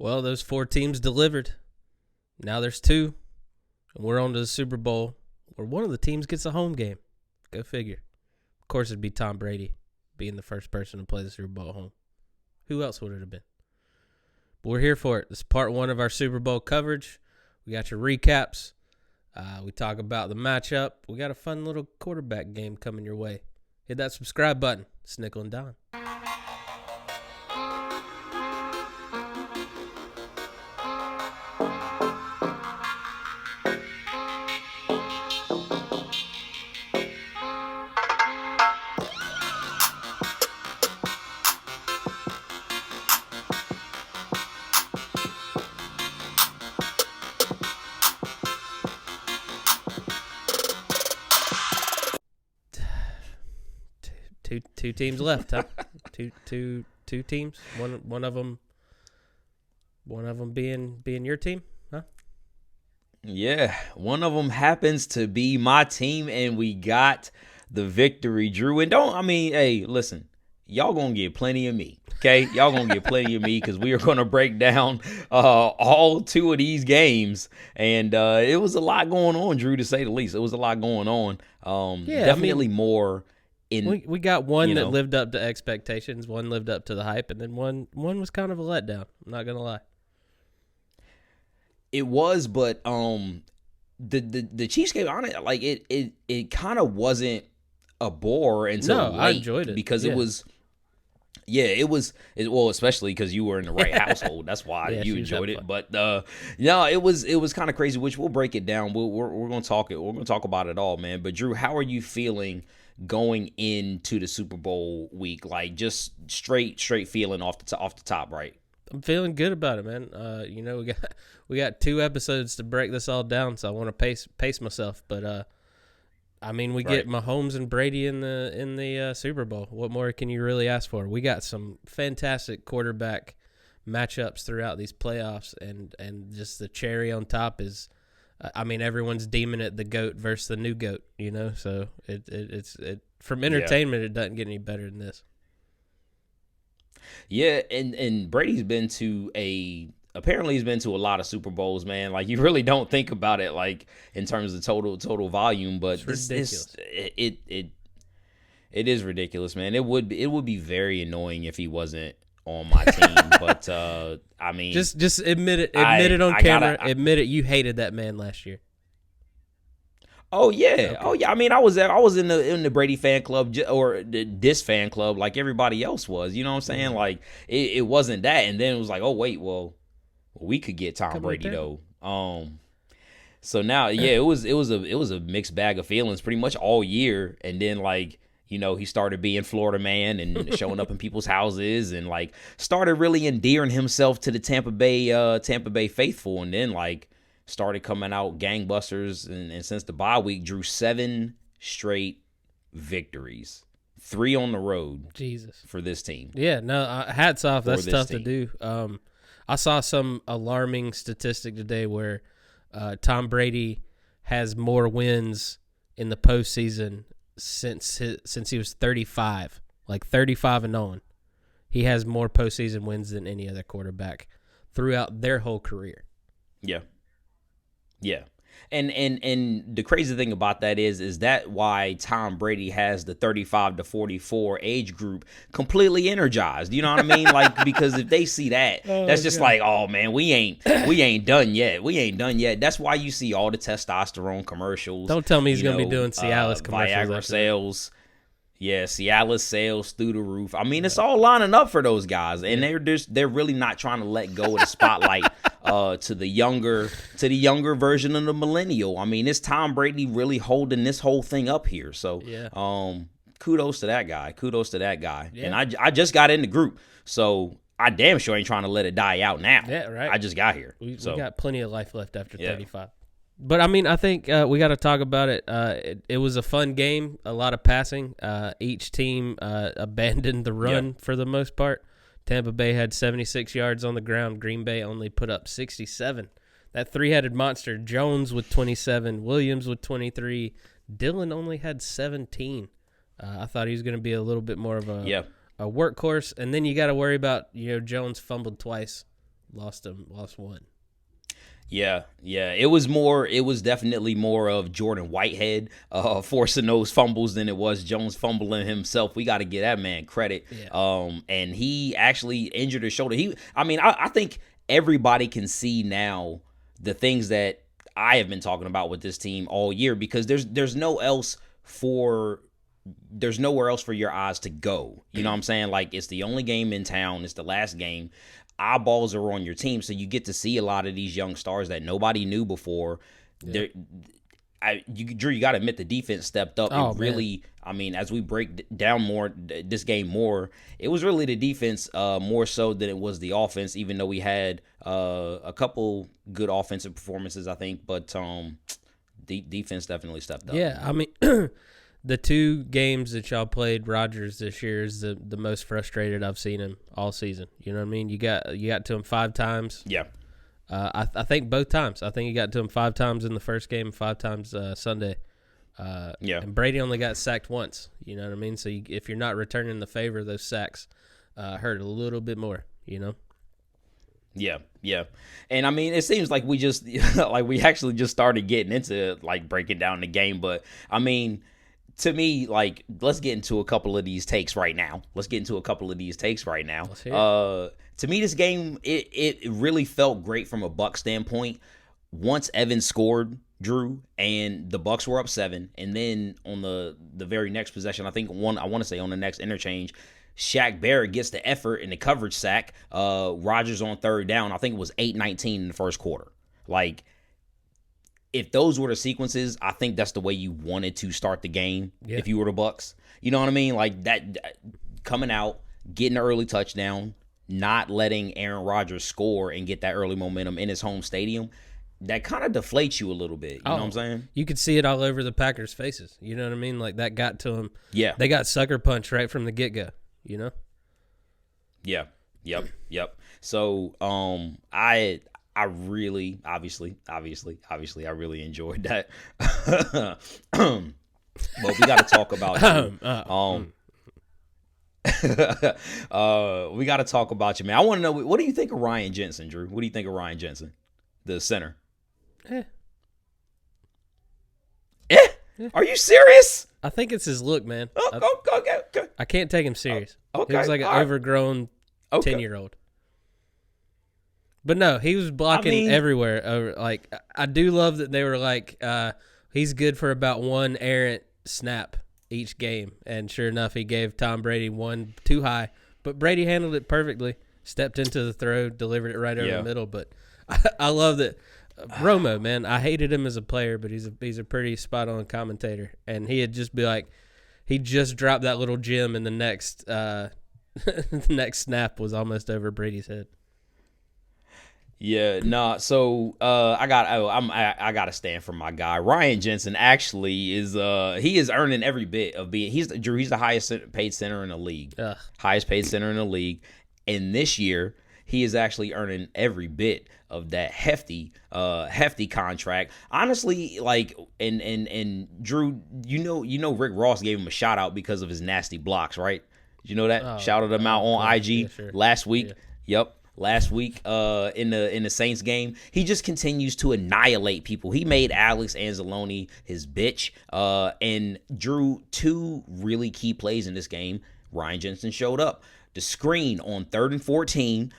Well, those 4 teams delivered. Now there's 2, and we're on to the Super Bowl where one of the teams gets a home game. Go figure. Of course, it'd be Tom Brady being the first person to play the Super Bowl at home. Who else would it have been? But we're here for it. This is part 1 of our Super Bowl coverage. We got your recaps. We talk about the matchup. We got a fun little quarterback game coming your way. Hit that subscribe button. It's Nickel and Don. Two teams left, huh? two teams. One of them being your team, huh? Yeah, one of them happens to be my team, and we got the victory, Drew. And hey, listen, y'all gonna get plenty of me, okay? Y'all gonna get plenty of me because we are gonna break down all 2 of these games, and it was a lot going on, Drew, to say the least. It was a lot going on. Definitely more. We got one that lived up to expectations, one lived up to the hype, and then one was kind of a letdown. I'm not gonna lie. It was, but the Chiefs game on it, like it kind of wasn't a bore until late. I enjoyed it because it was. Yeah, it was. Well, especially because you were in the right household. That's why you enjoyed it. But no, it was kind of crazy. Which we'll break it down. We're gonna talk it. We're gonna talk about it all, man. But Drew, how are you feeling going into the Super Bowl week? Like just straight feeling off the top, right? I'm feeling good about it, man. We got 2 episodes to break this all down, so I want to pace myself. But we get Mahomes and Brady in the Super Bowl. What more can you really ask for? We got some fantastic quarterback matchups throughout these playoffs, and just the cherry on top is, everyone's deeming it the GOAT versus the new GOAT. So it's from entertainment, It doesn't get any better than this. Yeah, and Brady's been to apparently he's been to a lot of Super Bowls, man. Like, you really don't think about it, like, in terms of total volume, but it's ridiculous. It is ridiculous, man. It would be very annoying if he wasn't on my team, but just admit it on camera. Admit it. You hated that man last year. Oh yeah, Okay. I was in the Brady fan club or this fan club like everybody else was. You know what I'm saying? Like it wasn't that, and then it was like, oh wait, well we could get Tom Brady though. So now it was a mixed bag of feelings pretty much all year, and then he started being Florida man and showing up in people's houses and started really endearing himself to the Tampa Bay faithful, and then started coming out gangbusters, and since the bye week, drew 7 straight victories, 3 on the road. Jesus, for this team. Yeah, no, hats off. That's tough to do. I saw some alarming statistic today where Tom Brady has more wins in the postseason since he was 35, 35 and on. He has more postseason wins than any other quarterback throughout their whole career. Yeah. Yeah. And the crazy thing about that is that why Tom Brady has the 35 to 44 age group completely energized. You know what I mean? Because if they see that, that's just oh man, we ain't done yet. We ain't done yet. That's why you see all the testosterone commercials. Don't tell me he's going to be doing Cialis commercials. Viagra sales. Yeah, Cialis sales through the roof. It's all lining up for those guys, and they're really not trying to let go of the spotlight to the younger version of the millennial. It's Tom Brady really holding this whole thing up here. So, kudos to that guy. Yeah. And I just got in the group, so I damn sure ain't trying to let it die out now. Yeah, right. I just got here. We got plenty of life left after 35. But, I think we got to talk about it. It was a fun game, a lot of passing. Each team abandoned the run for the most part. Tampa Bay had 76 yards on the ground. Green Bay only put up 67. That three-headed monster, Jones with 27, Williams with 23, Dillon only had 17. I thought he was going to be a little bit more of a workhorse. And then you got to worry about, Jones fumbled twice lost one. Yeah. It was definitely more of Jordan Whitehead forcing those fumbles than it was Jones fumbling himself. We got to give that man credit. Yeah. And he actually injured his shoulder. I think everybody can see now the things that I have been talking about with this team all year, because there's nowhere else for your eyes to go. You know what I'm saying? Like, it's the only game in town. It's the last game. Eyeballs are on your team, so you get to see a lot of these young stars that nobody knew before. Yeah. Drew, you got to admit the defense stepped up. Oh, really, I mean, as we break down this game more, it was really the defense more so than it was the offense, even though we had a couple good offensive performances, I think. But defense definitely stepped up. Yeah, I mean, the 2 games that y'all played Rodgers this year is the most frustrated I've seen him all season. You know what I mean? You got to him 5 times. Yeah. I think both times. I think he got to him 5 times in the first game, 5 times Sunday. Yeah. And Brady only got sacked once. You know what I mean? So if you're not returning the favor, those sacks hurt a little bit more. You know. Yeah. And I mean, it seems like we just we actually just started getting into breaking down the game, but I mean, to me, let's get into a couple of these takes right now. To me, this game, it really felt great from a Bucs standpoint. Once Evans scored, Drew, and the Bucs were up 7, and then on the very next possession, I want to say on the next interchange, Shaq Barrett gets the effort in the coverage sack. Rodgers on 3rd down. I think it was 8-19 in the first quarter. If those were the sequences, I think that's the way you wanted to start the game. Yeah. If you were the Bucs, you know what I mean? That coming out, getting an early touchdown, not letting Aaron Rodgers score and get that early momentum in his home stadium, that kind of deflates you a little bit. You know what I'm saying? You could see it all over the Packers' faces. You know what I mean? That got to them. Yeah. They got sucker punched right from the get-go, you know? Yeah. Yep. So, I really, obviously, I really enjoyed that. But we got to talk about we got to talk about you, man. I want to know, what do you think of Ryan Jensen, Drew? What do you think of Ryan Jensen, the center? Are you serious? I think it's his look, man. Okay. I can't take him serious. Okay. He was like an overgrown 10-year-old. But no, he was blocking everywhere. I do love that they were he's good for about 1 errant snap each game. And sure enough, he gave Tom Brady one too high. But Brady handled it perfectly, stepped into the throw, delivered it right over the middle. But I love that. Romo, man, I hated him as a player, but he's a pretty spot-on commentator. And he'd just be like, he just dropped that little gem, and the next next snap was almost over Brady's head. Yeah, no. So I got to stand for my guy Ryan Jensen. Actually, he is earning every bit of being. He's the highest paid center in the league. Highest paid center in the league, and this year he is actually earning every bit of that hefty contract. Honestly, and Drew, you know, Rick Ross gave him a shout out because of his nasty blocks, right? Did you know that? Shouted him out on IG last week. Yeah. Yep. Last week in the Saints game, he just continues to annihilate people. He made Alex Anzalone his bitch, and drew 2 really key plays in this game. Ryan Jensen showed up. The screen on 3rd and 14.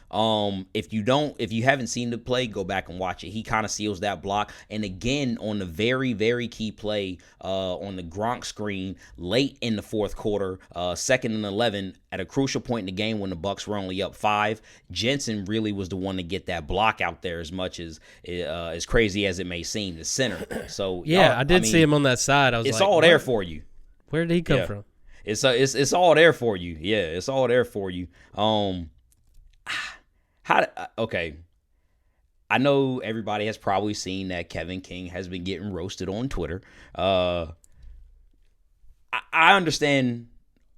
If you haven't seen the play, go back and watch it. He kind of seals that block. And again, on the very, very key play on the Gronk screen late in the 4th quarter, 2nd and 11, at a crucial point in the game when the Bucs were only up 5, Jensen really was the one to get that block out there. As crazy as it may seem, the center. So yeah, I mean, see him on that side. It's all there for you. Where did he come from? It's all there for you. Yeah, it's all there for you. Okay. I know everybody has probably seen that Kevin King has been getting roasted on Twitter. I understand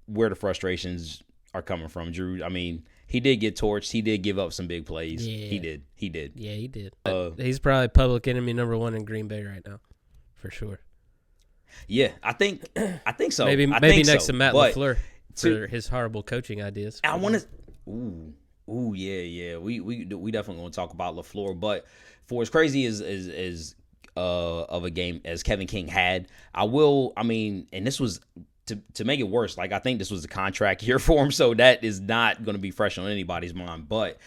where the frustrations are coming from, Drew. I mean, he did get torched. He did give up some big plays. Yeah. He did. Yeah, he did. He's probably public enemy number 1 in Green Bay right now, for sure. Yeah, I think so. Maybe next to Matt LaFleur for his horrible coaching ideas. Ooh, yeah. We definitely gonna talk about LaFleur, but for as crazy as of a game as Kevin King had, I mean, and this was to make it worse, like I think this was a contract year for him, so that is not going to be fresh on anybody's mind. But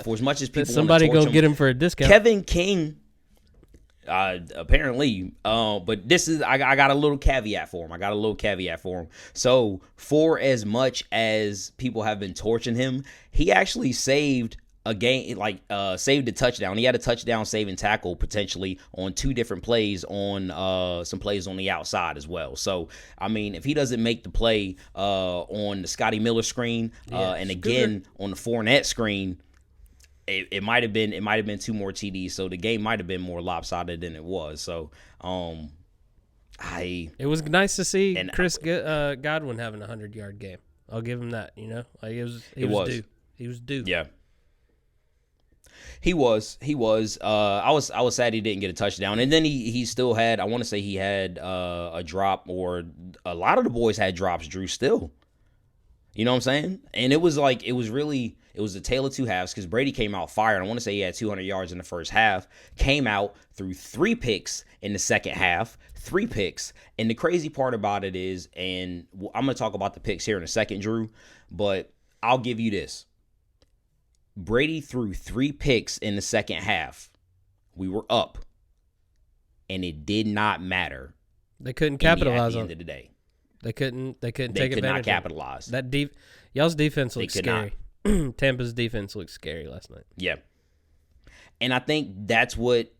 for as much as people somebody want to go get him for a discount, Kevin King, apparently, but this is I got a little caveat for him. So for as much as people have been torching him, he actually saved a game, like saved a touchdown. He had a touchdown saving tackle potentially on 2 different plays on some plays on the outside as well. So I mean, if he doesn't make the play on the Scotty Miller screen and again on the Fournette screen, it might have been 2 more TDs. So the game might have been more lopsided than it was. So it was nice to see Chris Godwin having a 100-yard game. I'll give him that. You know, like he was due. He was due. Yeah. He was. I was sad he didn't get a touchdown, and then he still had. I want to say he had a drop, or a lot of the boys had drops. Drew still, you know what I'm saying? And it was like it was a tale of 2 halves because Brady came out fired. I want to say he had 200 yards in the first half. Came out through 3 picks in the second half. 3 picks, and the crazy part about it is, and I'm gonna talk about the picks here in a second, Drew, but I'll give you this. Brady threw 3 picks in the second half. We were up, and it did not matter. They couldn't capitalize at the on end of the day. They couldn't take advantage. They could not capitalize. Y'all's defense looked scary. Tampa's defense looked scary last night. Yeah, and I think that's what,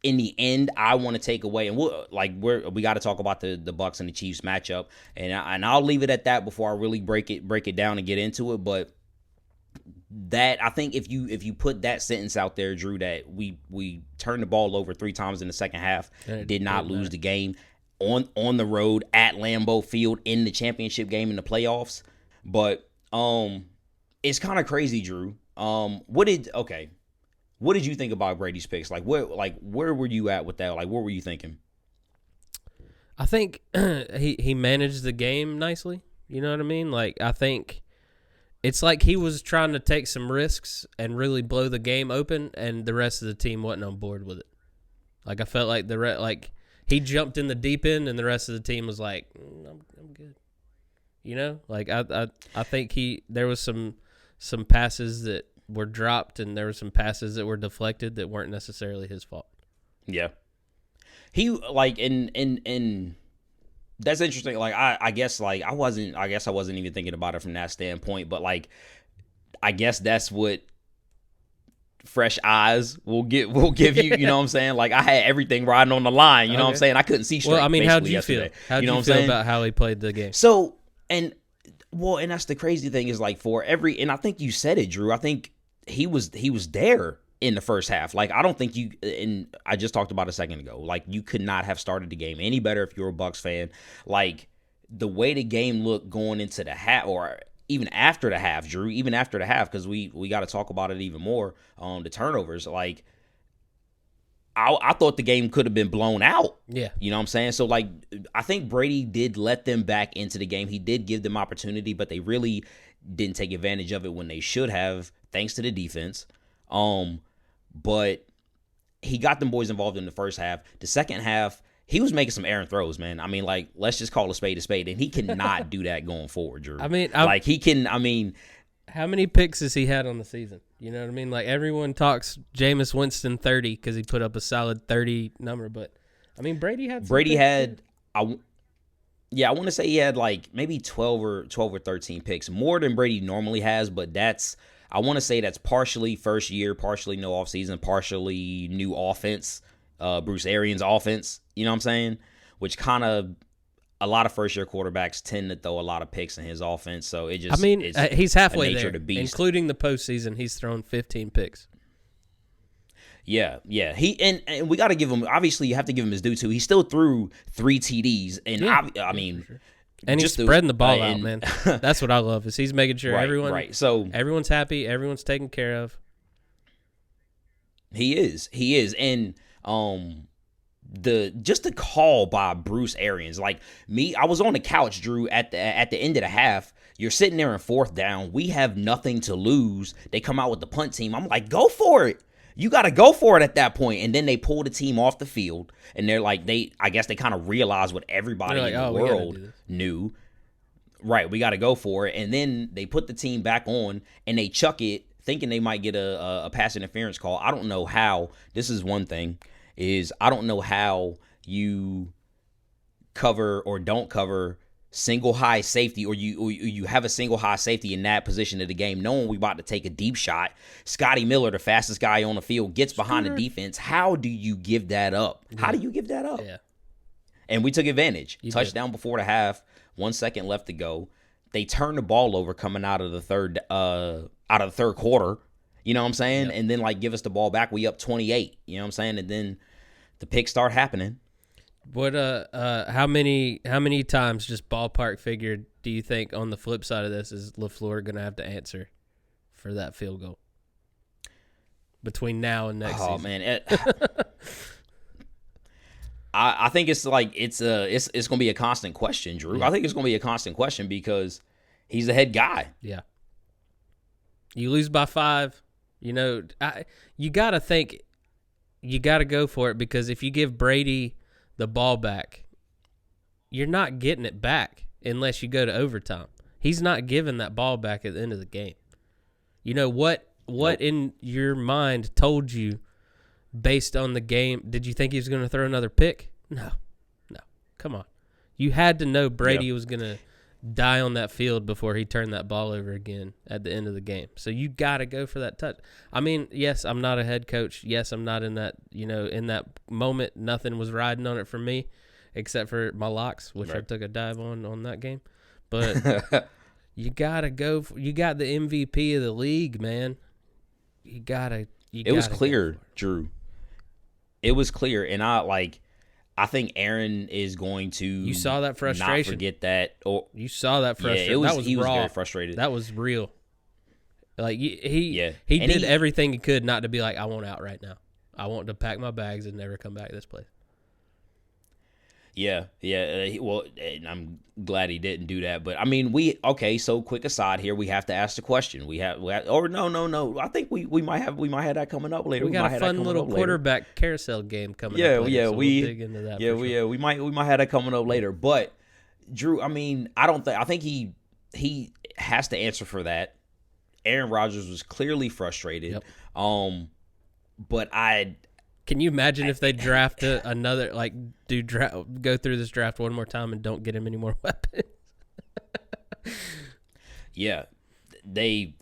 in the end, I want to take away. And we got to talk about the Bucs and the Chiefs matchup, and I'll leave it at that before I really break it down and get into it, but. That I think if you put that sentence out there, Drew, that we turned the ball over 3 times in the second half, did not lose the game on the road at Lambeau Field in the championship game in the playoffs. But it's kind of crazy, Drew. What did you think about Brady's picks? Where were you at with that? Like, what were you thinking? I think he managed the game nicely. You know what I mean? Like, I think it's like he was trying to take some risks and really blow the game open, and the rest of the team wasn't on board with it. Like, I felt like he jumped in the deep end, and the rest of the team was like, I'm good. You know, like I think there was some passes that were dropped, and there were some passes that were deflected that weren't necessarily his fault. Yeah, he like in. That's interesting. Like I guess I wasn't even thinking about it from that standpoint, but like I guess that's what fresh eyes will give you, you know what I'm saying? Like I had everything riding on the line, you know what I'm saying? I couldn't see straight. Well, I mean, how'd you yesterday. feel? How'd you feel about how he played the game? So, and that's the crazy thing is like and I think you said it, Drew. I think he was there in the first half. Like, I don't think and I just talked about a second ago, like, you could not have started the game any better if you're a Bucs fan. Like, the way the game looked going into the half, or even after the half, Drew, because we got to talk about it even more, the turnovers. Like, I thought the game could have been blown out. Yeah. You know what I'm saying? So, like, I think Brady did let them back into the game. He did give them opportunity, but they really didn't take advantage of it when they should have, thanks to the defense. But he got them boys involved in the first half. The second half, he was making some errant throws, man. I mean, like, let's just call a spade, and he cannot do that going forward, Drew. I mean, how many picks has he had on the season? You know what I mean? Like, everyone talks Jameis Winston 30 because he put up a solid 30 number, but I mean, Brady had. I want to say he had like maybe 12 or 13 picks, more than Brady normally has, but I want to say that's partially first year, partially no offseason, partially new offense, Bruce Arians' offense, you know what I'm saying? Which kind of, a lot of first-year quarterbacks tend to throw a lot of picks in his offense, so it just, he's halfway there, including the postseason. He's thrown 15 picks. Yeah. He and we got to give him, obviously you have to give him his due too. He still threw 3 TDs, and I mean, sure. And he's spreading the ball out, man. That's what I love, is he's making sure everyone's happy, everyone's taken care of. He is, and the call by Bruce Arians, like me, I was on the couch, Drew, at the end of the half, You're sitting there in 4th down. We have nothing to lose. They come out with the punt team. I'm like, go for it. You got to go for it at that point. And then they pull the team off the field. And they're like, I guess they kind of realize what everybody in the world knew. Right, we got to go for it. And then they put the team back on and they chuck it, thinking they might get a pass interference call. I don't know how. This is one thing, is I don't know how you cover or don't cover single high safety, or you have a single high safety in that position of the game, knowing we about to take a deep shot. Scotty Miller, the fastest guy on the field, gets behind the defense. How do you give that up? How do you give that up? Yeah. And we took advantage. Touchdown before the half, 1 second left to go. They turned the ball over coming out of the third quarter. You know what I'm saying? Yep. And then like give us the ball back. We up 28. You know what I'm saying? And then the picks start happening. What how many times, just ballpark figure, do you think on the flip side of this is LaFleur going to have to answer for that field goal between now and next season? Oh man, I think it's like it's going to be a constant question, Drew. Yeah. I think it's going to be a constant question because he's the head guy. Yeah. You lose by 5, you know, you got to think, you got to go for it, because if you give Brady the ball back, you're not getting it back unless you go to overtime. He's not giving that ball back at the end of the game. You know what nope. in your mind told you based on the game? Did you think he was going to throw another pick? No. Come on. You had to know Brady was going to die on that field before he turned that ball over again at the end of the game. So you got to go for that touch. I mean, yes, I'm not a head coach. Yes, I'm not in that, in that moment. Nothing was riding on it for me except for my locks, which right. I took a dive on that game. But you got to go. You got the MVP of the league, man. It was clear, Drew. It was clear. And I think Aaron is going to. You saw that frustration. Not forget that. You saw that frustration. Yeah, he was very frustrated. That was real. Like he did everything he could not to be like, I want out right now. I want to pack my bags and never come back to this place. Yeah. Well, I'm glad he didn't do that. But I mean, so quick aside here, we have to ask the question. No. I think we might have that coming up later. We got a fun little quarterback carousel game coming up later. So we'll dig into that. We might have that coming up later. But Drew, I mean, I think he has to answer for that. Aaron Rodgers was clearly frustrated. Yep. But can you imagine if they draft another, go through this draft one more time and don't get him any more weapons? Yeah.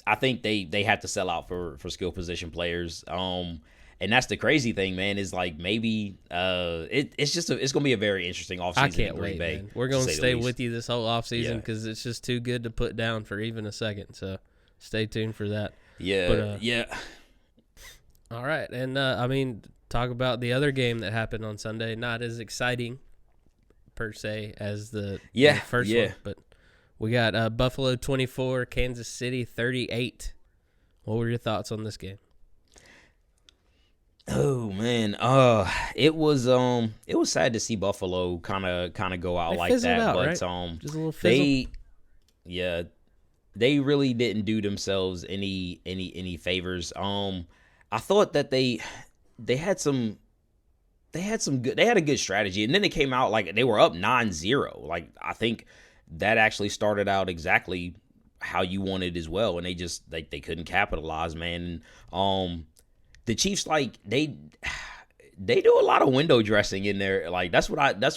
I think they have to sell out for skill position players. And that's the crazy thing, man, is like maybe it's going to be a very interesting offseason. I can't wait, man. We're going to stay with you this whole offseason because it's just too good to put down for even a second. So stay tuned for that. Yeah. All right. And, talk about the other game that happened on Sunday. Not as exciting per se as the first one, but we got Buffalo 24, Kansas City 38. What were your thoughts on this game? Oh man, it was sad to see Buffalo kind of go out like that, but right? Just a little fizzle. They really didn't do themselves any favors. I thought that they had a good strategy, and then they came out like they were up 9-0. Like I think that actually started out exactly how you wanted as well, and they couldn't capitalize, man. The Chiefs, like they do a lot of window dressing in there. Like that's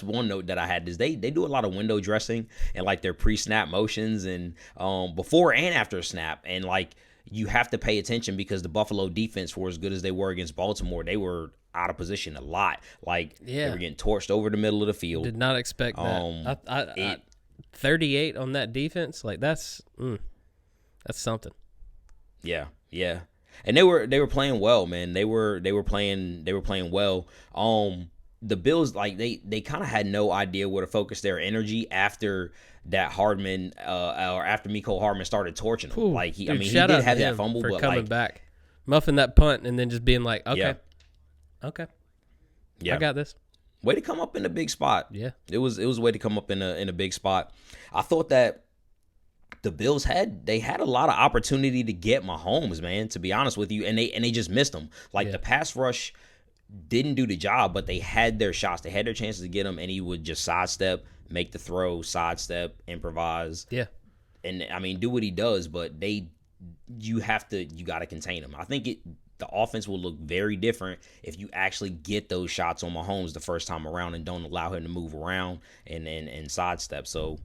one note that I had is they do a lot of window dressing and like their pre-snap motions and before and after snap, and like you have to pay attention because the Buffalo defense, for as good as they were against Baltimore, they were out of position a lot. Like they were getting torched over the middle of the field. Did not expect that. 38 on that defense, like that's something. Yeah. And they were playing well, man. They were playing well. The Bills, like they kind of had no idea where to focus their energy after that Hardman or after Mecole Hardman started torching him. Like he did have that fumble, for but coming back, muffing that punt, and then just being like, okay, I got this. Way to come up in a big spot. Yeah, it was a way to come up in a big spot. I thought that the Bills had a lot of opportunity to get Mahomes, man, to be honest with you, and they just missed him. Like the pass rush didn't do the job, but they had their shots. They had their chances to get him, and he would just sidestep, make the throw, sidestep, improvise. Yeah. And I mean, do what he does, but you got to contain him. I think the offense will look very different if you actually get those shots on Mahomes the first time around and don't allow him to move around and sidestep. So,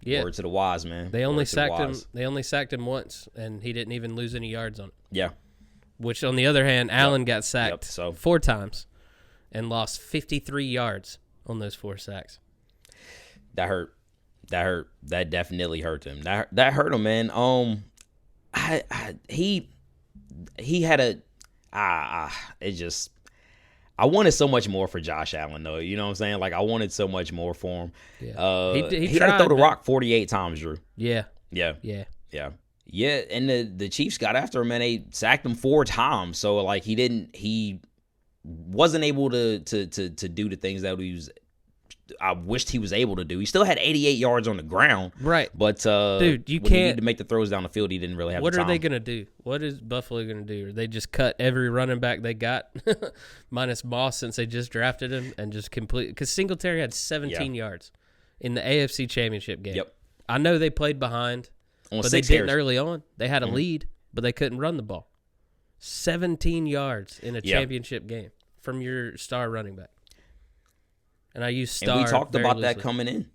word to the wise, man. They only sacked him. They only sacked him once, and he didn't even lose any yards on it. Yeah. Which, on the other hand, Allen got sacked 4 times and lost 53 yards on those 4 sacks. That hurt. That definitely hurt him. That hurt him, man. He had it just. I wanted so much more for Josh Allen, though. You know what I'm saying? Like, I wanted so much more for him. Yeah. He had to throw the rock 48 times, Drew. Yeah. Yeah. And the Chiefs got after him, and they sacked him 4 times. So, like, he wasn't able to do the things that I wished he was able to do. He still had 88 yards on the ground. Right. But, dude, you when can't. he needed to make the throws down the field, he didn't really have the time. What are they going to do? What is Buffalo going to do? Are they just cut every running back they got, minus Moss since they just drafted him, and just complete? Because Singletary had 17 yards in the AFC Championship game. Yep. I know they played behind, but they didn't early on. They had a lead, but they couldn't run the ball. 17 yards in a championship game from your star running back. And I use star. And we talked about loosely. that coming in.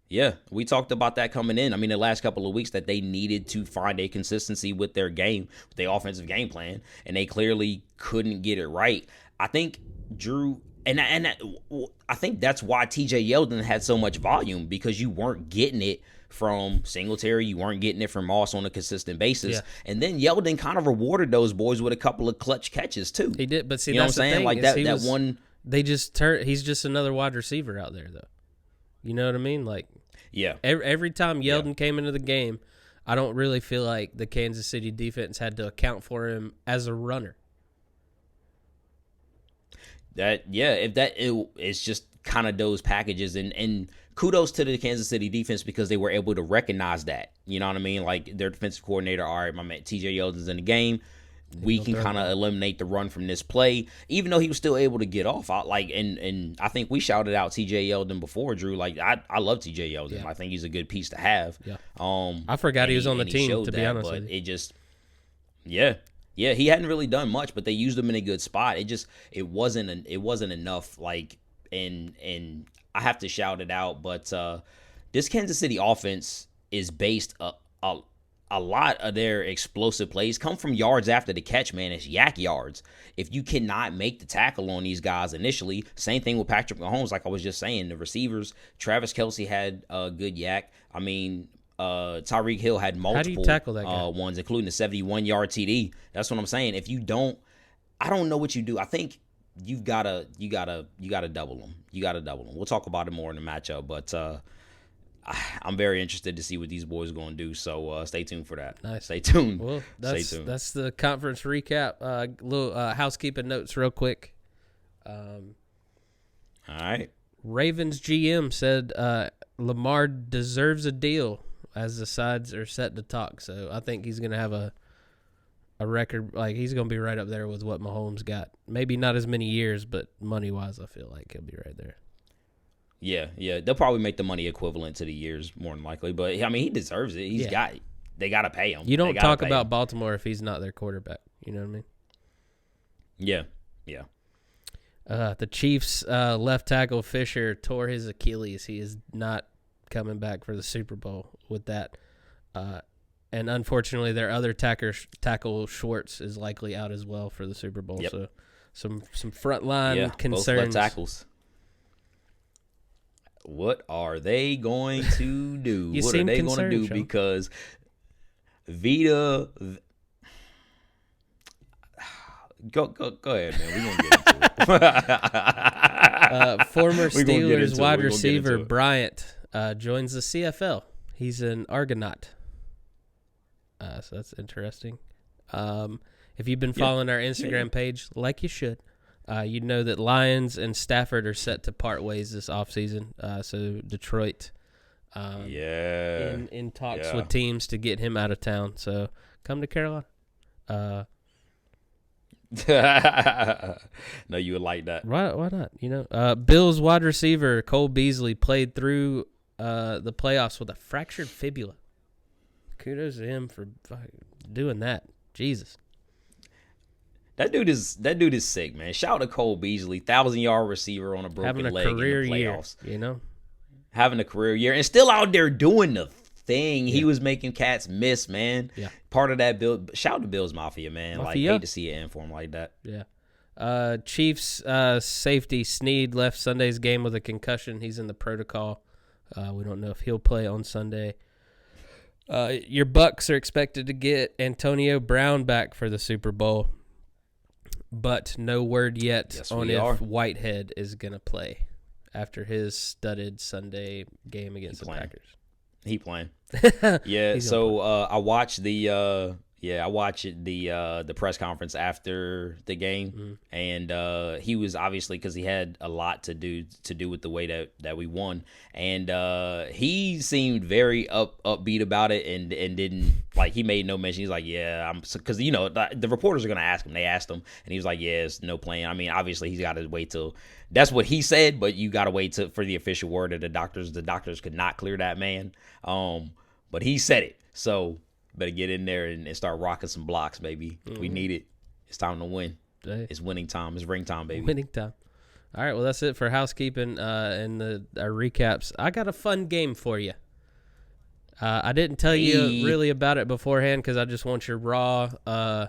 Yeah, we talked about that coming in. I mean, the last couple of weeks that they needed to find a consistency with their game, with their offensive game plan, and they clearly couldn't get it right. I think Drew, and I think that's why TJ Yeldon had so much volume, because you weren't getting it from Singletary, you weren't getting it from Moss on a consistent basis, and then Yeldon kind of rewarded those boys with a couple of clutch catches too. He did, but see, you know that's what I'm saying? Like that one. They just turn. He's just another wide receiver out there, though. You know what I mean? Like, every time Yeldon came into the game, I don't really feel like the Kansas City defense had to account for him as a runner. It's just kind of those packages, and kudos to the Kansas City defense, because they were able to recognize that. You know what I mean? Like, their defensive coordinator, all right, my man TJ Yeldon's in the game. We can kind of eliminate the run from this play, even though he was still able to get off. And I think we shouted out TJ Yeldon before, Drew. Like, I love TJ Yeldon. Yeah. I think he's a good piece to have. Yeah. I forgot he was on the team, to be honest with you. It just, he hadn't really done much, but they used him in a good spot. It wasn't enough. Like, and I have to shout it out, but this Kansas City offense is based a lot of their explosive plays come from yards after the catch, man. It's yak yards. If you cannot make the tackle on these guys initially, same thing with Patrick Mahomes, like I was just saying. The receivers, Travis Kelce had a good yak. I mean, Tyreek Hill had multiple How do you tackle that guy? Ones, including the 71-yard TD. That's what I'm saying. If you don't, I don't know what you do. I think you gotta double them. You gotta double them. We'll talk about it more in the matchup, but I'm very interested to see what these boys are going to do, so stay tuned for that. Nice. Stay tuned. Well, stay tuned. That's the conference recap. Little housekeeping notes real quick. All right. Ravens GM said Lamar deserves a deal as the sides are set to talk, so I think he's going to have a record. Like, he's going to be right up there with what Mahomes got. Maybe not as many years, but money-wise, I feel like he'll be right there. Yeah. They'll probably make the money equivalent to the years, more than likely. But, I mean, he deserves it. They got to pay him. You don't talk about Baltimore if he's not their quarterback. You know what I mean? Yeah. The Chiefs' left tackle Fisher tore his Achilles. He is not coming back for the Super Bowl with that. And unfortunately, their other tackle Schwartz is likely out as well for the Super Bowl. Yep. So some frontline concerns. Both left tackles. What are they going to do? What are they going to do? Sean. Because Vita, go ahead, man. We're gonna get into it. Former Steelers wide receiver Bryant joins the CFL. He's an Argonaut. So that's interesting. If you've been following our Instagram page, like you should. You know that Lions and Stafford are set to part ways this offseason. So Detroit in talks with teams to get him out of town. So come to Carolina. No, you would like that. Why not? Bills wide receiver Cole Beasley played through the playoffs with a fractured fibula. Kudos to him for doing that. Jesus. That dude is sick, man. Shout out to Cole Beasley, 1,000-yard receiver on a broken leg in the playoffs. Year, having a career year and still out there doing the thing. He was making cats miss, man. Yeah. Part of that Bill. Shout out to Bills Mafia, man. Like, hate to see it end for him like that. Yeah. Chiefs safety Snead left Sunday's game with a concussion. He's in the protocol. We don't know if he'll play on Sunday. Your Bucks are expected to get Antonio Brown back for the Super Bowl, but no word yet on if Whitehead is going to play after his studded Sunday game against the Packers. He playing. Yeah, so I watched the press conference after the game, and he was obviously, because he had a lot to do with the way that we won, and he seemed very upbeat about it, and didn't, like, he made no mention. He's like, yeah, because the reporters are gonna ask him. They asked him, and he was like, yeah, it's no plan. I mean, obviously he's got to wait till. That's what he said, but you got to wait for the official word of the doctors. The doctors could not clear that man, but he said it, so. Better get in there and start rocking some blocks, baby. We need it. It's time to win. It's winning time. It's ring time, baby. Winning time. All right, well, that's it for housekeeping and our recaps. I got a fun game for you. I didn't tell you really about it beforehand because I just want your raw, gun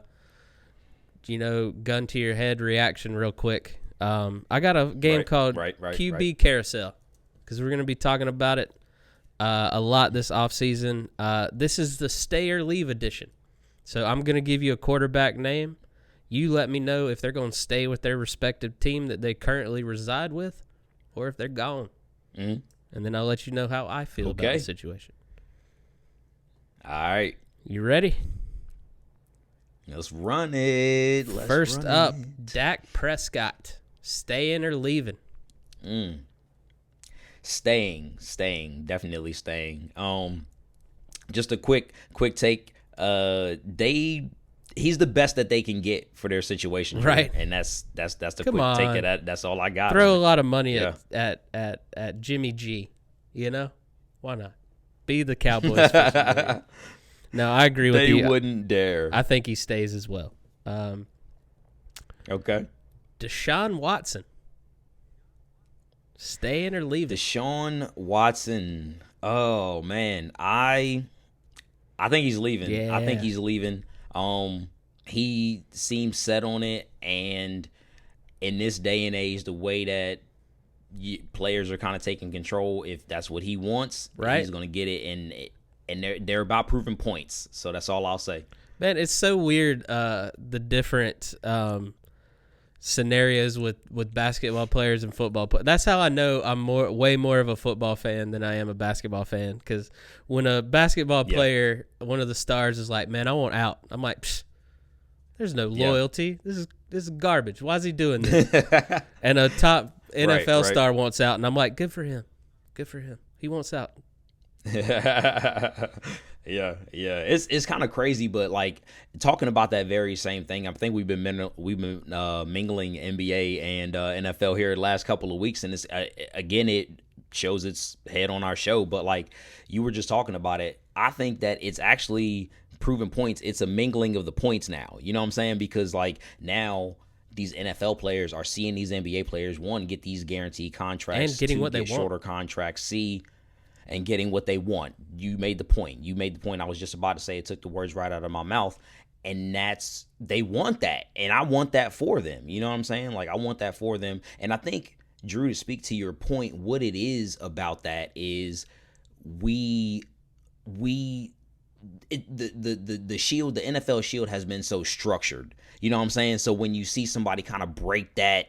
to your head reaction real quick. I got a game called QB Carousel because we're going to be talking about it a lot this offseason. This is the stay or leave edition. So I'm going to give you a quarterback name. You let me know if they're going to stay with their respective team that they currently reside with or if they're gone. And then I'll let you know how I feel about the situation. All right. You ready? Let's run it. First up, Dak Prescott. Staying or leaving? Staying, definitely staying. Just a quick take. He's the best that they can get for their situation, right? And that's the quick take of that. That's all I got. Throw a lot of money at Jimmy G. Why not? Be the Cowboys. No, I agree with you. They wouldn't dare. I think he stays as well. Okay. Deshaun Watson. Staying or leaving? Deshaun Watson. Oh man, I think he's leaving. Yeah. I think he's leaving. He seems set on it, and in this day and age, the way that players are kind of taking control, if that's what he wants, he's going to get it, and they're about proving points. So that's all I'll say. Man, it's so weird the different scenarios with basketball players and football players. That's how I know I'm way more of a football fan than I am a basketball fan, because when a basketball player, one of the stars, is like, man, I want out, I'm like, psh, there's no loyalty. This is garbage. Why is he doing this? And a top NFL star wants out, and I'm like, good for him. He wants out. Yeah, it's kind of crazy, but like talking about that very same thing, I think we've been mingling NBA and NFL here the last couple of weeks, and it's again, it shows its head on our show. But like you were just talking about it, I think that it's actually proven points. It's a mingling of the points now. You know what I'm saying? Because like now these NFL players are seeing these NBA players, one, get these guaranteed contracts, and getting what they want, shorter contracts, and getting what they want. You made the point. I was just about to say, it took the words right out of my mouth. And they want that. And I want that for them. You know what I'm saying? Like, I want that for them. And I think, Drew, to speak to your point, what it is about that is the shield, the NFL shield has been so structured. You know what I'm saying? So when you see somebody kind of break that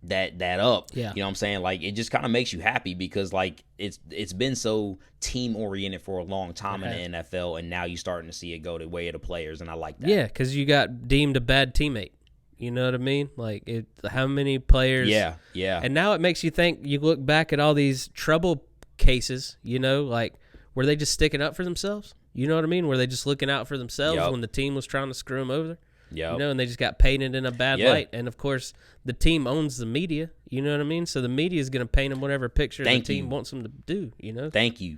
up, you know what I'm saying, like it just kind of makes you happy, because like it's been so team oriented for a long time in the NFL, and now you're starting to see it go the way of the players, and I like that. Yeah, because you got deemed a bad teammate. You know what I mean? Like how many players? Yeah. And now it makes you think. You look back at all these trouble cases, you know, like were they just sticking up for themselves? You know what I mean? Were they just looking out for themselves when the team was trying to screw them over? Yeah. You know, and they just got painted in a bad light. And of course, the team owns the media. You know what I mean? So the media is going to paint them whatever picture the team wants them to do. You know? Thank you.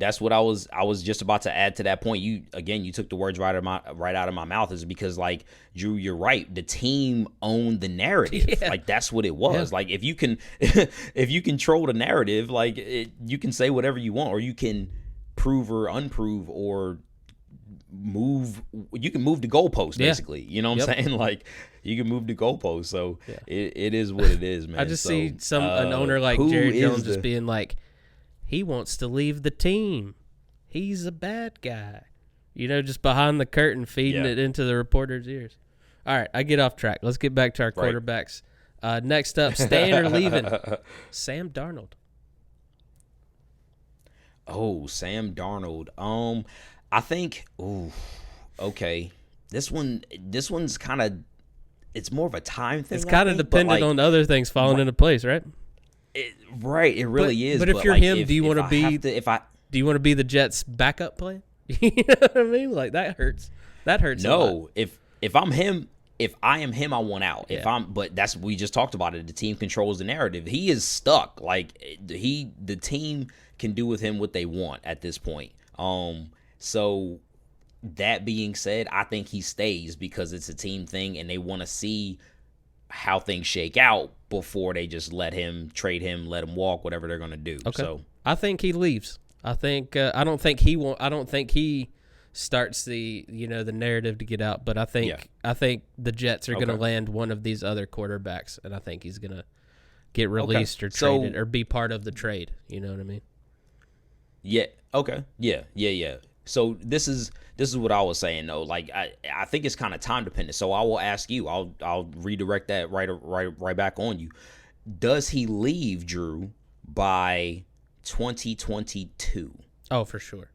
That's what I was just about to add to that point. You took the words right out of my mouth, is because, like, Drew, you're right. The team owned the narrative. Like, that's what it was. Like, if you can if you control the narrative, like, you can say whatever you want, or you can prove or unprove, or you can move the goalpost, basically. You know what I'm saying? Like, you can move the goalpost. So it is what it is, man. I just see an owner like Jerry Jones just being like, he wants to leave the team. He's a bad guy. You know, just behind the curtain feeding it into the reporter's ears. All right, I get off track. Let's get back to our quarterbacks. Next up, staying or leaving? Sam Darnold. Oh, Sam Darnold. I think. Ooh, okay. This one's kind of. It's more of a time thing. It's kind of dependent on other things falling into place, right? It really is. But if you're him, do you want to be? Do you want to be the Jets' backup plan? You know what I mean? Like, that hurts. That hurts. No, if I'm him. If I am him, I want out. But we just talked about it. The team controls the narrative. He is stuck. Like, the team can do with him what they want at this point. So that being said, I think he stays because it's a team thing, and they want to see how things shake out before they just trade him, let him walk, whatever they're going to do. Okay. So I think he leaves. I think I don't think he starts the narrative to get out, but I think the Jets are going to land one of these other quarterbacks, and I think he's going to get released or traded or be part of the trade. You know what I mean? Yeah. Okay. Yeah. So this is what I was saying though. Like, I think it's kind of time dependent. So I will ask you. I'll redirect that right back on you. Does he leave, Drew, by 2022? Oh, for sure.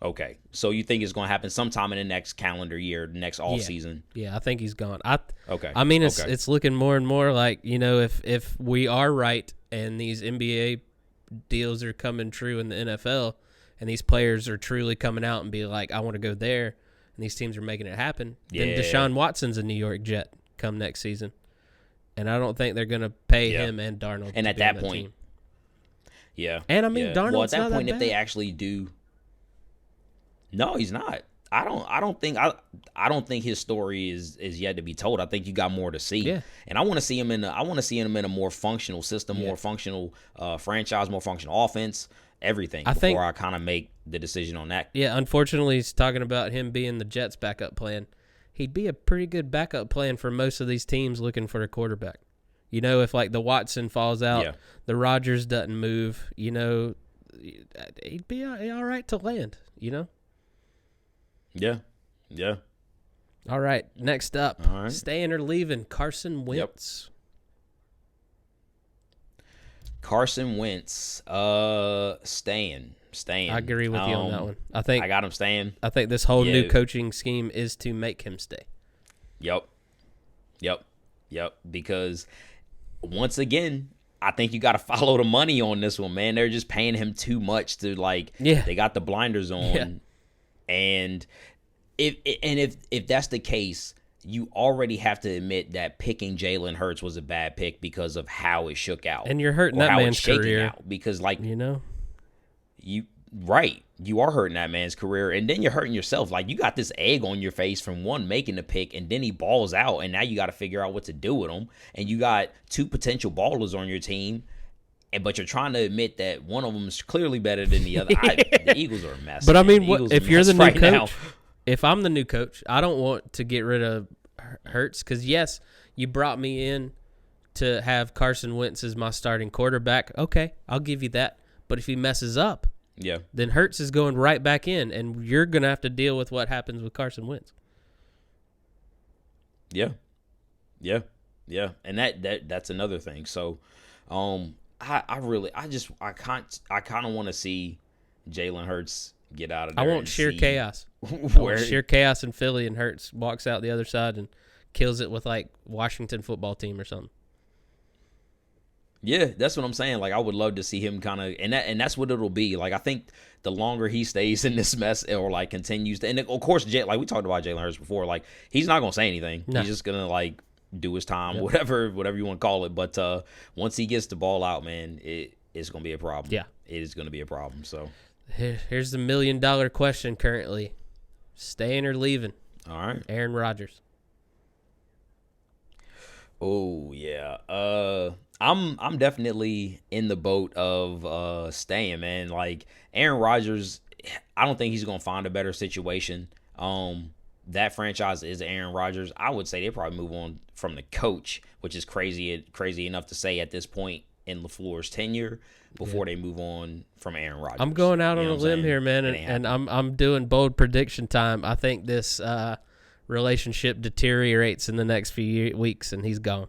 Okay, so you think it's going to happen sometime in the next calendar year, the next off season? Yeah, I think he's gone. Okay. I mean, it's looking more and more like, you know, if we are right and these NBA deals are coming true in the NFL, and these players are truly coming out and be like, I want to go there, and these teams are making it happen, then Deshaun Watson's a New York Jet come next season. And I don't think they're going to pay him and Darnold. And at that point, And I mean, Darnold's well, at that point, if they actually do. No, he's not. I don't think his story is yet to be told. I think you got more to see. Yeah. And I want to see him in a more functional system, more functional franchise, more functional offense, everything before I kind of make the decision on that. Yeah, unfortunately, he's talking about him being the Jets' backup plan. He'd be a pretty good backup plan for most of these teams looking for a quarterback. You know, if like the Watson falls out, the Rodgers doesn't move, you know, he'd be all right to land, you know? Yeah. All right, next up, staying or leaving, Carson Wentz. Carson Wentz, staying. I agree with you on that one. I got him staying. I think this whole new coaching scheme is to make him stay. Yep. Because once again, I think you got to follow the money on this one, man. They're just paying him too much to they got the blinders on. Yeah. And if that's the case, you already have to admit that picking Jalen Hurts was a bad pick because of how it shook out. And you're hurting that man's career. Because, you know, you are hurting that man's career, and then you're hurting yourself. Like, you got this egg on your face from one making the pick, and then he balls out, and now you got to figure out what to do with him. And you got two potential ballers on your team, but you're trying to admit that one of them is clearly better than the other. The Eagles are a mess. But I mean, if you're the new coach, if I'm the new coach, I don't want to get rid of Hurts because, yes, you brought me in to have Carson Wentz as my starting quarterback. Okay, I'll give you that. But if he messes up, then Hurts is going right back in, and you're going to have to deal with what happens with Carson Wentz. Yeah. And that's another thing. So, I kind of want to see Jalen Hurts get out of there. I want sheer chaos. Sheer chaos in Philly, and Hurts walks out the other side and kills it with like Washington football team or something. Yeah, that's what I'm saying. Like, I would love to see him kind of, and that's what it'll be. Like, I think the longer he stays in this mess or like continues to, and of course, like we talked about Jalen Hurts before, like he's not gonna say anything. No. He's just gonna like do his time, whatever you want to call it. But once he gets the ball out, man, it's gonna be a problem. Yeah, it is gonna be a problem. So here's the $1 million question currently: staying or leaving? All right, Aaron Rodgers. Oh yeah. I'm definitely in the boat of staying, man. Like Aaron Rodgers, I don't think he's gonna find a better situation. That franchise is Aaron Rodgers. I would say they probably move on from the coach, which is crazy enough to say at this point in LaFleur's tenure before they move on from Aaron Rodgers. I'm going out on a limb here, man, and I'm doing bold prediction time. I think this relationship deteriorates in the next few weeks, and he's gone.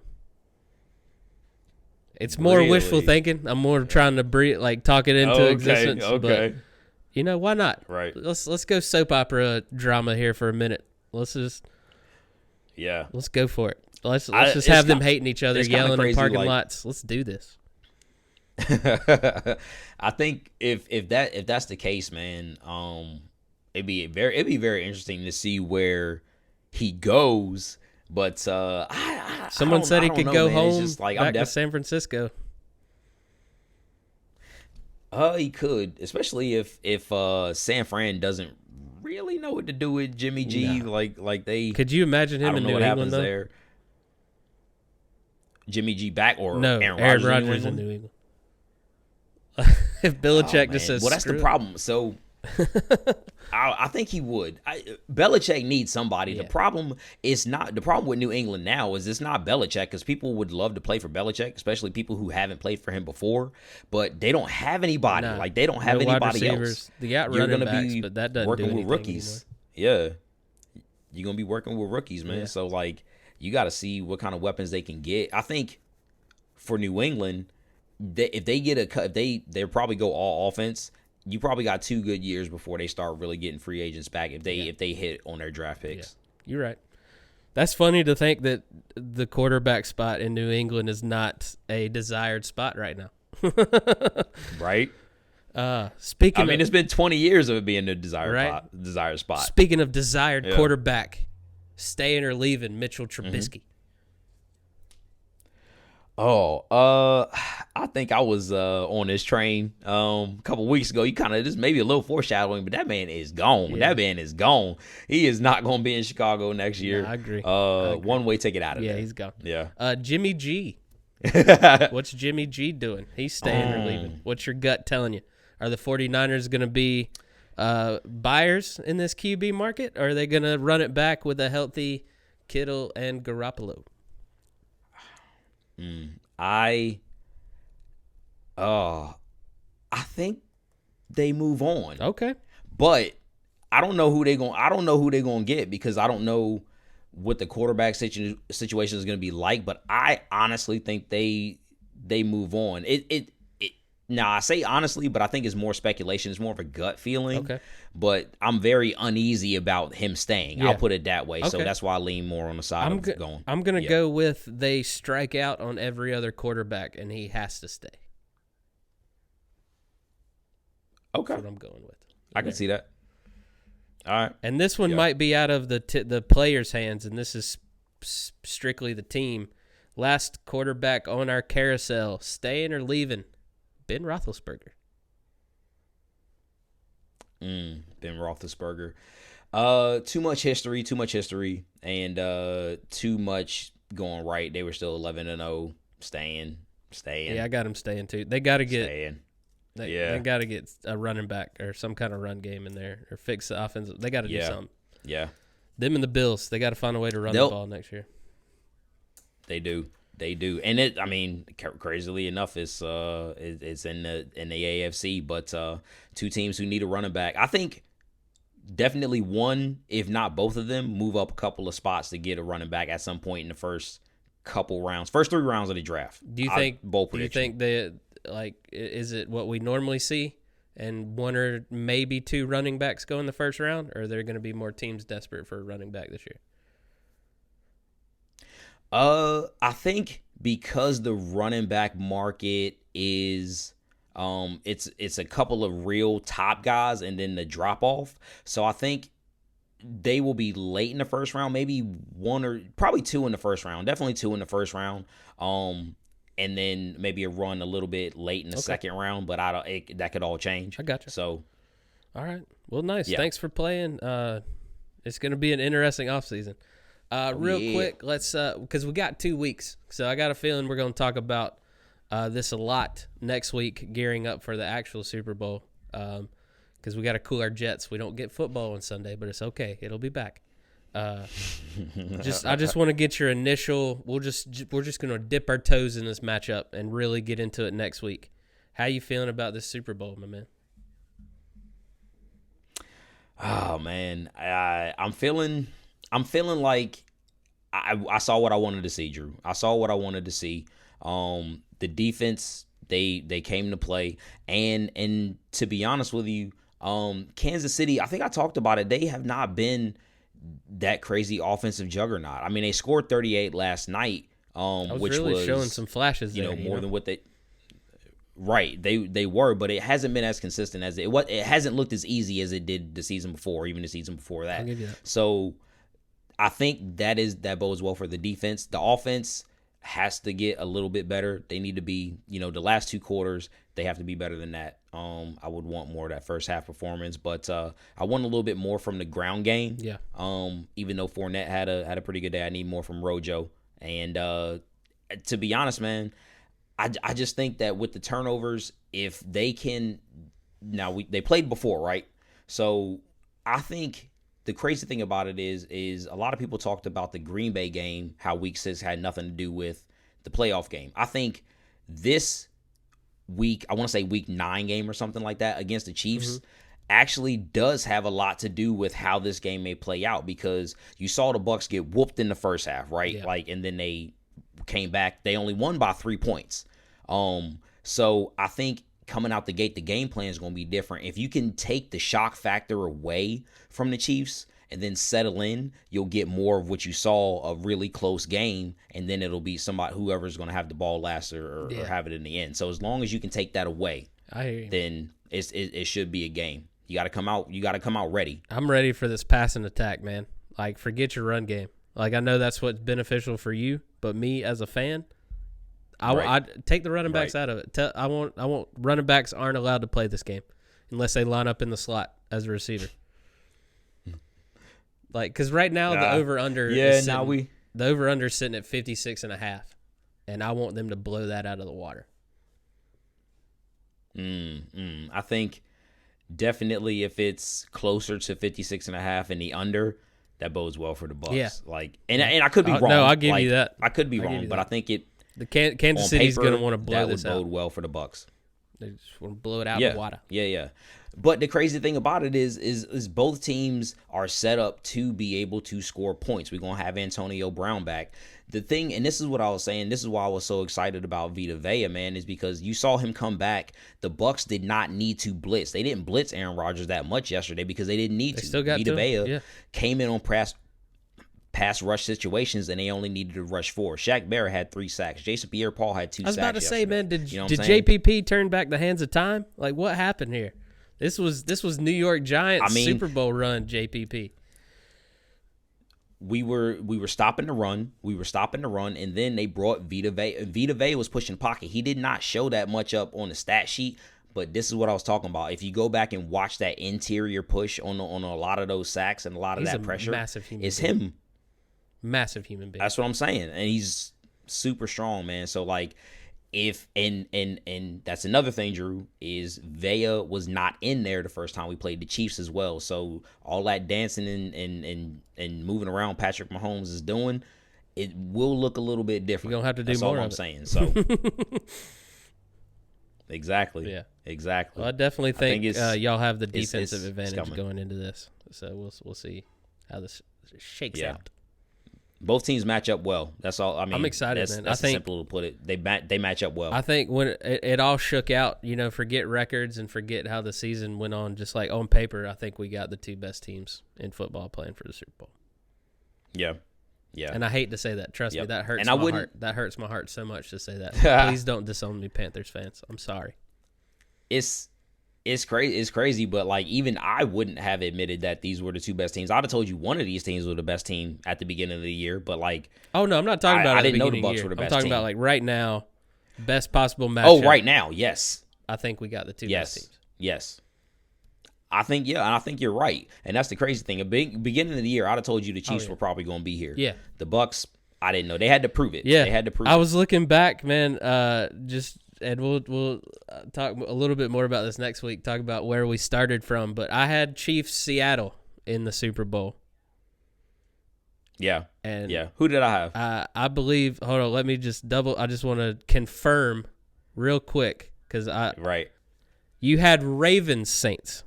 It's more wishful thinking. I'm more trying to talk it into existence. Okay. But, you know, why not? Right. Let's go soap opera drama here for a minute. Let's go for it. Let's just have them hating each other, yelling in parking lots. Let's do this. I think if that's the case, man, it'd be very interesting to see where he goes. But someone said he could go home back to San Francisco. He could, especially if San Fran doesn't really know what to do with Jimmy G. No. Like they. Could you imagine him in New England though? There. Jimmy G back or no? Aaron Rodgers in New England. If Belichick just says, well, that's the problem. So. I think he would. Belichick needs somebody. Yeah. The problem with New England now is it's not Belichick, because people would love to play for Belichick, especially people who haven't played for him before. But they don't have anybody. No, like they don't have anybody else. They got running backs, but that doesn't working do with rookies. Anymore. Yeah, you're gonna be working with rookies, man. Yeah. So like you got to see what kind of weapons they can get. I think for New England, if they get they'll probably go all offense. You probably got 2 good years before they start really getting free agents back if they hit on their draft picks. Yeah, you're right. That's funny to think that the quarterback spot in New England is not a desired spot right now. Right? It's been 20 years of it being a desired spot. Speaking of desired quarterback, staying or leaving, Mitchell Trubisky. I think I was on this train a couple weeks ago. You kind of just maybe a little foreshadowing, but that man is gone. Yeah. That man is gone. He is not going to be in Chicago next year. I agree. One-way ticket out of there. Yeah, he's gone. Yeah. Jimmy G. What's Jimmy G doing? He's staying or leaving. What's your gut telling you? Are the 49ers going to be buyers in this QB market, or are they going to run it back with a healthy Kittle and Garoppolo? I think they move on. Okay. But I don't know who they're going to get, because I don't know what the quarterback situation is going to be like, but I honestly think they move on. Now, I say honestly, but I think it's more speculation. It's more of a gut feeling. Okay. But I'm very uneasy about him staying. Yeah. I'll put it that way. Okay. So that's why I lean more on the side of going. I'm going to go with they strike out on every other quarterback, and he has to stay. Okay. That's what I'm going with. I can see that. All right. And this one might be out of the players' hands, and this is strictly the team. Last quarterback on our carousel, staying or leaving? Ben Roethlisberger. Ben Roethlisberger. Too much history, and too much going right. They were still 11-0, staying. Yeah, I got him staying too. They got to get. Staying. They got to get a running back or some kind of run game in there, or fix the offense. They got to do something. Yeah. Them and the Bills, they got to find a way to run the ball next year. They do. And crazily enough, it's in the AFC, but 2 teams who need a running back. I think definitely one, if not both of them, move up a couple of spots to get a running back at some point in the first 3 rounds of the draft. Do you think that, is it what we normally see, and 1 or maybe 2 running backs go in the first round, or are there going to be more teams desperate for a running back this year? I think because the running back market is it's a couple of real top guys and then the drop off. So I think they will be late in the first round, maybe one or probably two in the first round, definitely two in the first round. And then maybe a run a little bit late in the second round, but that could all change. I got you. So, all right, well, nice. Yeah. Thanks for playing. It's going to be an interesting offseason. Real quick, let's because we got 2 weeks, so I got a feeling we're going to talk about this a lot next week, gearing up for the actual Super Bowl. Because we got to cool our jets. We don't get football on Sunday, but it's okay. It'll be back. I just want to get your initial. We're just gonna dip our toes in this matchup and really get into it next week. How you feeling about this Super Bowl, my man? Oh man, I'm feeling like I saw what I wanted to see, Drew. I saw what I wanted to see. The defense they came to play, and to be honest with you, Kansas City, I think I talked about it. They have not been that crazy offensive juggernaut. I mean, they scored 38 last night, which really was showing some flashes there, more than what they. Right, they were, but it hasn't been as consistent as it was. It hasn't looked as easy as it did the season before, even the season before that. I'll give you that. So, I think that bodes well for the defense. The offense has to get a little bit better. They need to be, the last 2 quarters, they have to be better than that. I would want more of that first half performance, but I want a little bit more from the ground game. Yeah. Even though Fournette had a pretty good day, I need more from Rojo. And to be honest, man, I just think that with the turnovers, if they can, they played before, right? So I think the crazy thing about it is a lot of people talked about the Green Bay game, how Week 6 had nothing to do with the playoff game. I think this week, I want to say Week 9 game or something like that against the Chiefs, actually does have a lot to do with how this game may play out, because you saw the Bucs get whooped in the first half, right? Yeah. And then they came back. They only won by 3 points. So I think coming out the gate, the game plan is going to be different. If you can take the shock factor away from the Chiefs and then settle in, you'll get more of what you saw, a really close game, and then it'll be whoever's going to have the ball last or have it in the end. So as long as you can take that away, I hear you. then it should be a game. You got to come out. You got to come out ready. I'm ready for this passing attack, man. Like, forget your run game. Like, I know that's what's beneficial for you, but me as a fan, I take the running backs out of it. I want running backs aren't allowed to play this game unless they line up in the slot as a receiver. Like, because right now the over-under the over-under is sitting at 56.5, and I want them to blow that out of the water. I think definitely if it's closer to 56.5 and the under, that bodes well for the Bucs. Yeah. Like, and I could be wrong. No, I'll give you that. I could be wrong, but I think the Kansas City's going to want to blow this out. That would bode well for the Bucs. They just want to blow it out of the water. Yeah. But the crazy thing about it is both teams are set up to be able to score points. We're going to have Antonio Brown back. The thing, and this is what I was saying, this is why I was so excited about Vita Vea, man, is because you saw him come back. The Bucs did not need to blitz. They didn't blitz Aaron Rodgers that much yesterday because they didn't need to. Still got Vita Vea came in on pass rush situations, and they only needed to rush 4. Shaq Barrett had 3 sacks. Jason Pierre-Paul had 2 sacks. I was about to say, man, did saying? JPP turn back the hands of time? Like, what happened here? This was New York Giants Super Bowl run, JPP. We were stopping the run. And then they brought Vita Vea. Vita Vea was pushing pocket. He did not show that much up on the stat sheet, but this is what I was talking about. If you go back and watch that interior push on a lot of those sacks and a lot of that pressure, it's him. Massive human being. That's what I'm saying. And he's super strong, man. So like if and that's another thing, Drew, is Vea was not in there the first time we played the Chiefs as well. So all that dancing and moving around Patrick Mahomes is doing, it will look a little bit different. You're gonna have to do that's more. All I'm saying. So Exactly. Yeah. Exactly. Well, I definitely think y'all have the it's defensive advantage going into this. So we'll see how this shakes out. Both teams match up well. That's all. I mean, I'm excited, man. That's simple to put it. They match up well. I think when it all shook out, forget records and forget how the season went on. Just like on paper, I think we got the 2 best teams in football playing for the Super Bowl. Yeah, Yeah. And I hate to say that. Trust me, that hurts my heart. That hurts my heart so much to say that. Please don't disown me, Panthers fans. I'm sorry. It's crazy. It's crazy, but like even I wouldn't have admitted that these were the two best teams. I'd have told you one of these teams was the best team at the beginning of the year, but like, oh no, I'm not talking about. I didn't know the Bucs were the best. I'm talking team. about like right now, best possible matchup. Oh, right now, yes. I think we got the two best teams. Yes. I think and I think you're right, and that's the crazy thing. Beginning of the year, I'd have told you the Chiefs were probably going to be here. Yeah. The Bucs, I didn't know. They had to prove it. Yeah, they had to prove I it. was looking back, man. And we'll talk a little bit more about this next week. Talk about where we started from, but I had Chiefs Seattle in the Super Bowl. Yeah, and who did I have? I believe. Hold on, let me just double. I just want to confirm real quick because you had Ravens Saints.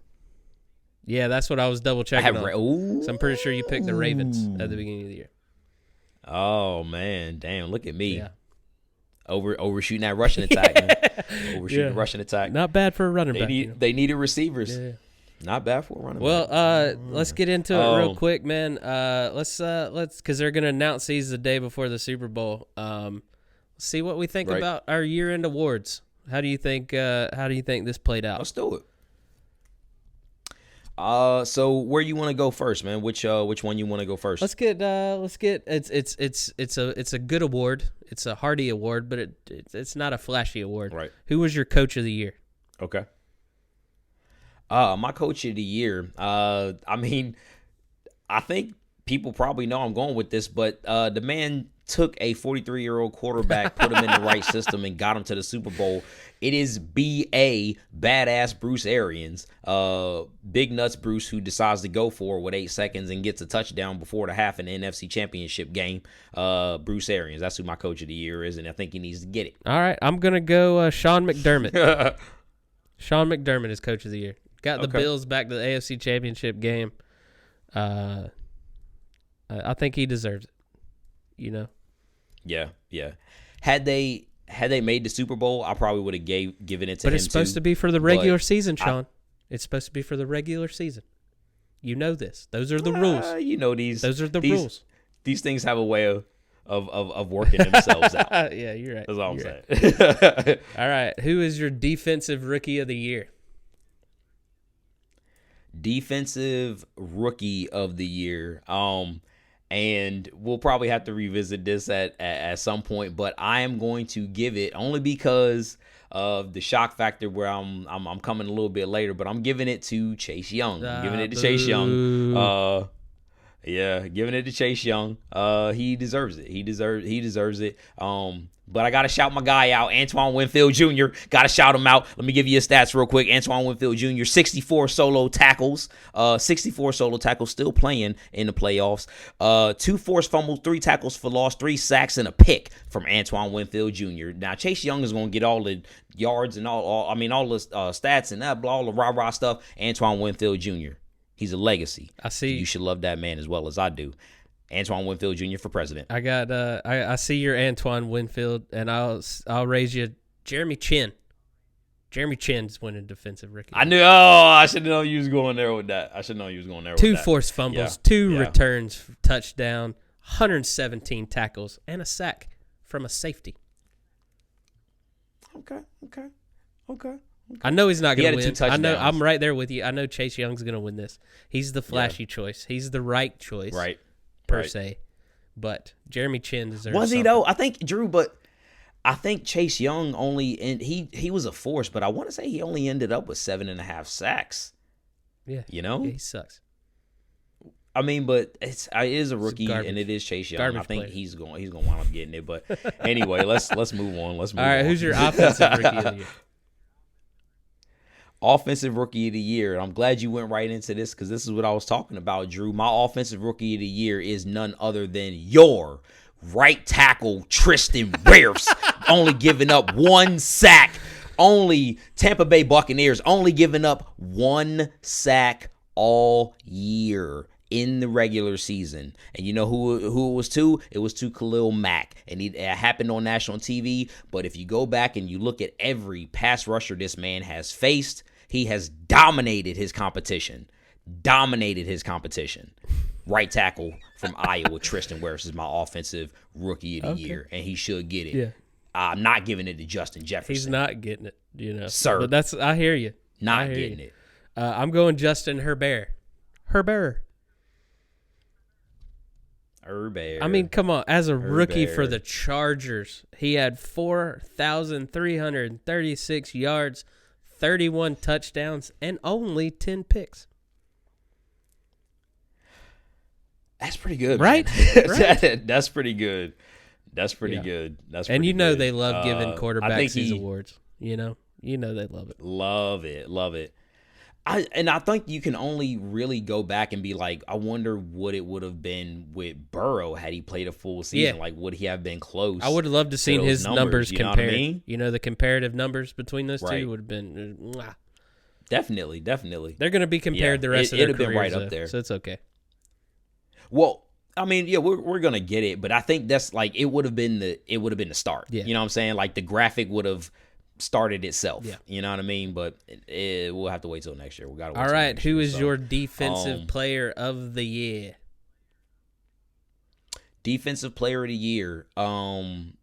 Yeah, that's what I was double checking on. So I'm pretty sure you picked the Ravens at the beginning of the year. Oh man, damn! Look at me. Yeah. Overshooting that rushing attack, man. Overshooting the rushing attack. Not bad for a running back. They needed receivers. Yeah. Not bad for a running back. Well, let's get into it real quick, man. Let's because they're gonna announce these the day before the Super Bowl. See what we think about our year-end awards. How do you think this played out? Let's do it. So where you want to go first, man? Which one you want to go first? Let's get it's a good award. It's a hearty award, but it's not a flashy award. Right. Who was your coach of the year? Okay. My coach of the year. I mean, I think people probably know I'm going with this, but the man took a 43-year-old quarterback, put him in the right system, and got him to the Super Bowl. It is B.A. Badass Bruce Arians, Big Nuts Bruce, who decides to go for it with 8 seconds and gets a touchdown before the half in the NFC Championship game. Bruce Arians, that's who my coach of the year is, and I think he needs to get it. All right, I'm going to go Sean McDermott. Sean McDermott is coach of the year. Got the Bills back to the AFC Championship game. I think he deserves it. You know. Yeah. Had they made the Super Bowl, I probably would have given it to him. But it's supposed to be for the regular season, Sean. It's supposed to be for the regular season. You know this. Those are the rules. You know these. Those are the rules. These things have a way of working themselves out. Yeah, you're right. That's all I'm saying. Right. All right. Who is your defensive rookie of the year? Defensive rookie of the year. And we'll probably have to revisit this at some point, but I am going to give it only because of the shock factor where I'm coming a little bit later, but I'm giving it to Chase Young. I'm giving it to Chase Young. Giving it to Chase Young. He deserves it. He deserves it. But I got to shout my guy out, Antoine Winfield Jr. Got to shout him out. Let me give you his stats real quick. Antoine Winfield Jr., 64 solo tackles. 64 solo tackles, still playing in the playoffs. 2 forced fumbles, 3 tackles for loss, 3 sacks, and a pick from Antoine Winfield Jr. Now, Chase Young is going to get all the yards and all the stats and that, all the rah-rah stuff. Antoine Winfield Jr., he's a legacy. I see. You should love that man as well as I do. Antoine Winfield Jr. for president. I got I see your Antoine Winfield, and I'll raise you Jeremy Chin. Jeremy Chin's winning defensive rookie. I knew. I should know you was going there with that. 2 forced fumbles, 2 returns, touchdown, 117 tackles, and a sack from a safety. Okay. I know he's not going to win. I know I'm right there with you. I know Chase Young's going to win this. He's the flashy choice. He's the right choice. Right. Per se, but Jeremy Chin deserves. Was he something. though? I think Drew, but I think Chase Young he was a force, but I want to say he only ended up with 7.5 sacks. Yeah, you know, he sucks. I mean, but it is a rookie and it is Chase Young. I think he's going to wind up getting it. But anyway, let's move on. All right, who's your offensive rookie of the year? Offensive rookie of the year. I'm glad you went right into this because this is what I was talking about, Drew. My offensive rookie of the year is none other than your right tackle, Tristan Wirfs, only giving up 1 sack. Only Tampa Bay Buccaneers only giving up 1 sack all year in the regular season. And you know who it was to? It was to Khalil Mack. And it happened on national TV. But if you go back and you look at every pass rusher this man has faced, he has dominated his competition. right tackle from Iowa, Tristan Wirfs, is my offensive rookie of the year, and he should get it. Yeah. I'm not giving it to Justin Jefferson. He's not getting it, Sir. But I hear you. Not getting it. I'm going Justin Herbert. Herbert. I mean, come on. As a rookie for the Chargers, he had 4,336 yards, 31 touchdowns, and only 10 picks. That's pretty good, right? Right. That's pretty good. That's pretty good. And they love giving quarterbacks these awards. You know they love it. Love it. I think you can only really go back and be like, I wonder what it would have been with Burrow had he played a full season. Like, would he have been close? I would have loved to seen his numbers compared. Know what I mean? The comparative numbers between those two would have been. Definitely. They're going to be compared the rest of their careers. It'd have been right up there, so it's okay. Well, I mean, yeah, we're gonna get it, but I think that's like it would have been the start. Yeah. You know what I'm saying? Like the graphic would have started itself. Yeah. You know what I mean? But we'll have to wait till next year. We gotta. All right, who is your defensive player of the year? Defensive player of the year. I'm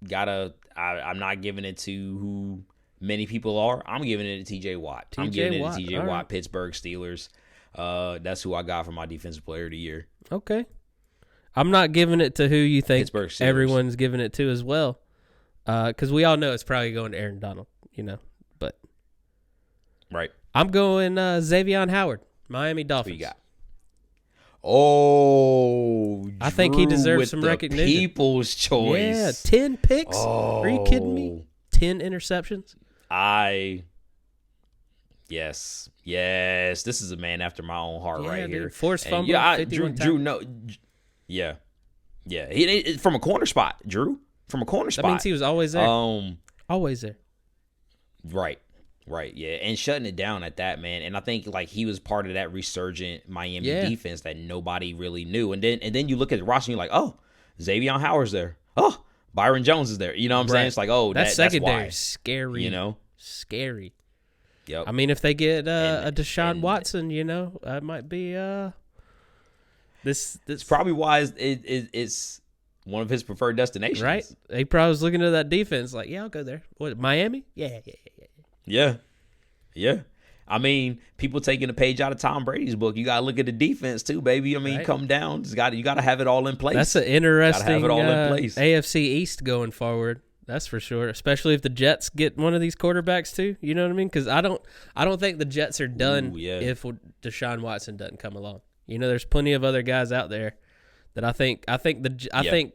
not giving it to who many people are. I'm giving it to TJ Watt. I'm giving it to TJ Watt, Pittsburgh Steelers. That's who I got for my defensive player of the year. Okay. I'm not giving it to who you think everyone's giving it to as well. Because we all know it's probably going to Aaron Donald, but. Right. I'm going Xavier Howard, Miami Dolphins. Who you got? Oh, I think he deserves some recognition. People's choice. Yeah, 10 picks. Are you kidding me? 10 interceptions. Yes. This is a man after my own heart right here. Forced fumble. Drew. Yeah. He from a corner spot, Drew. From a corner spot. That means he was always there. Always there. Right, yeah, and shutting it down at that, man. And I think like he was part of that resurgent Miami defense that nobody really knew. And then you look at the roster and you're like, oh, Xavier Howard's there. Oh, Byron Jones is there. You know what I'm saying? It's like, oh, that secondary is scary. Scary. Yep. I mean, if they get a Deshaun Watson, it might be this. It's probably why it's one of his preferred destinations. Right? He probably was looking at that defense like, yeah, I'll go there. What, Miami? Yeah. I mean, people taking a page out of Tom Brady's book. You gotta look at the defense too, baby. I mean, come down. You gotta have it all in place. That's an interesting AFC East going forward. That's for sure. Especially if the Jets get one of these quarterbacks too. You know what I mean? Because I don't think the Jets are done if Deshaun Watson doesn't come along. There's plenty of other guys out there that I think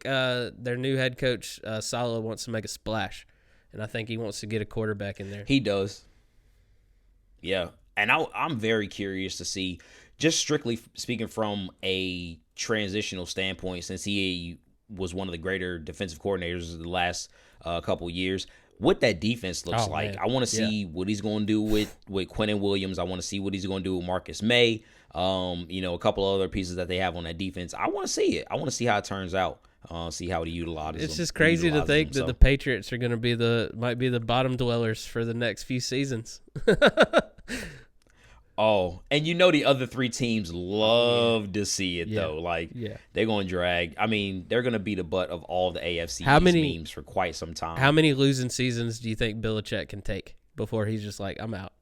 their new head coach Saleh wants to make a splash. And I think he wants to get a quarterback in there. He does. Yeah. And I'm very curious to see, just strictly speaking from a transitional standpoint, since he was one of the greater defensive coordinators of the last couple years, what that defense looks like. Man. I want to see what he's going to do with Quinnen Williams. I want to see what he's going to do with Marcus May. A couple of other pieces that they have on that defense. I want to see it. I want to see how it turns out. See how he utilizes them. It's just crazy to think that the Patriots are going to might be the bottom dwellers for the next few seasons. Oh, and the other three teams love to see it though. Like they're going to drag. I mean, they're going to be the butt of all the AFC memes for quite some time. How many losing seasons do you think Belichick can take before he's just like, I'm out?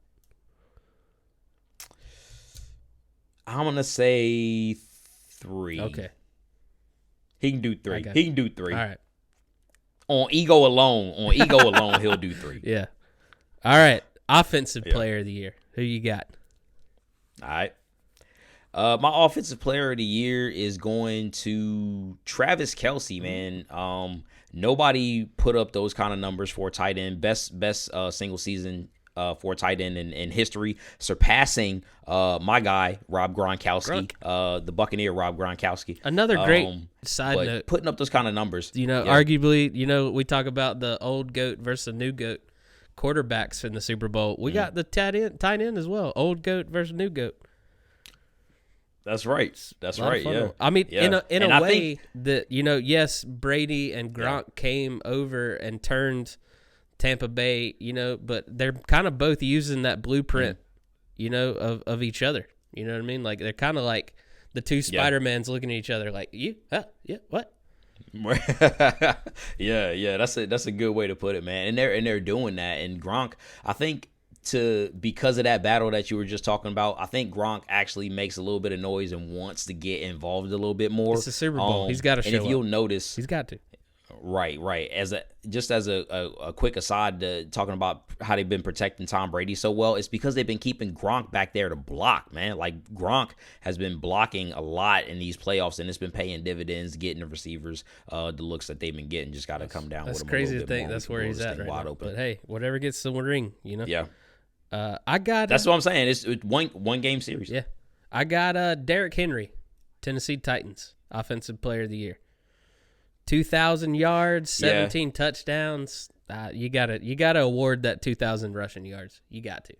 I'm going to say 3. Okay. He can do 3. Okay. He can do 3. All right. On ego alone, he'll do 3. Yeah. All right. Offensive player of the year. Who you got? All right. My offensive player of the year is going to Travis Kelce, man. Nobody put up those kind of numbers for a tight end. Best single season for a tight end in history, surpassing my guy, Rob Gronkowski, the Buccaneer Rob Gronkowski. Another great side note. Putting up those kind of numbers. Arguably, we talk about the old GOAT versus the new GOAT quarterbacks in the Super Bowl. We got the tight end as well. Old GOAT versus new GOAT. That's right. Yeah. I mean, in a way that, yes, Brady and Gronk came over and turned Tampa Bay, but they're kind of both using that blueprint, of each other. You know what I mean? Like they're kind of like The two Spider-Mans looking at each other like, you? Huh? Yeah, what? yeah, that's a good way to put it, man. And they're doing that. And Gronk, I think because of that battle that you were just talking about, I think Gronk actually makes a little bit of noise and wants to get involved a little bit more. It's the Super Bowl. He's got to show up. And if you'll notice, he's got to. Right. As a quick aside to talking about how they've been protecting Tom Brady so well, it's because they've been keeping Gronk back there to block, man. Like Gronk has been blocking a lot in these playoffs, and it's been paying dividends, getting the receivers the looks that they've been getting. Just got to come down with them. That's crazy to think that's where he's at right now. Open. But hey, whatever gets the ring, you know. Yeah. That's what I'm saying. It's one game series. Yeah. I got Derrick Henry, Tennessee Titans, Offensive Player of the Year. 2,000 yards, 17 touchdowns. You gotta award that 2,000 rushing yards. You got to.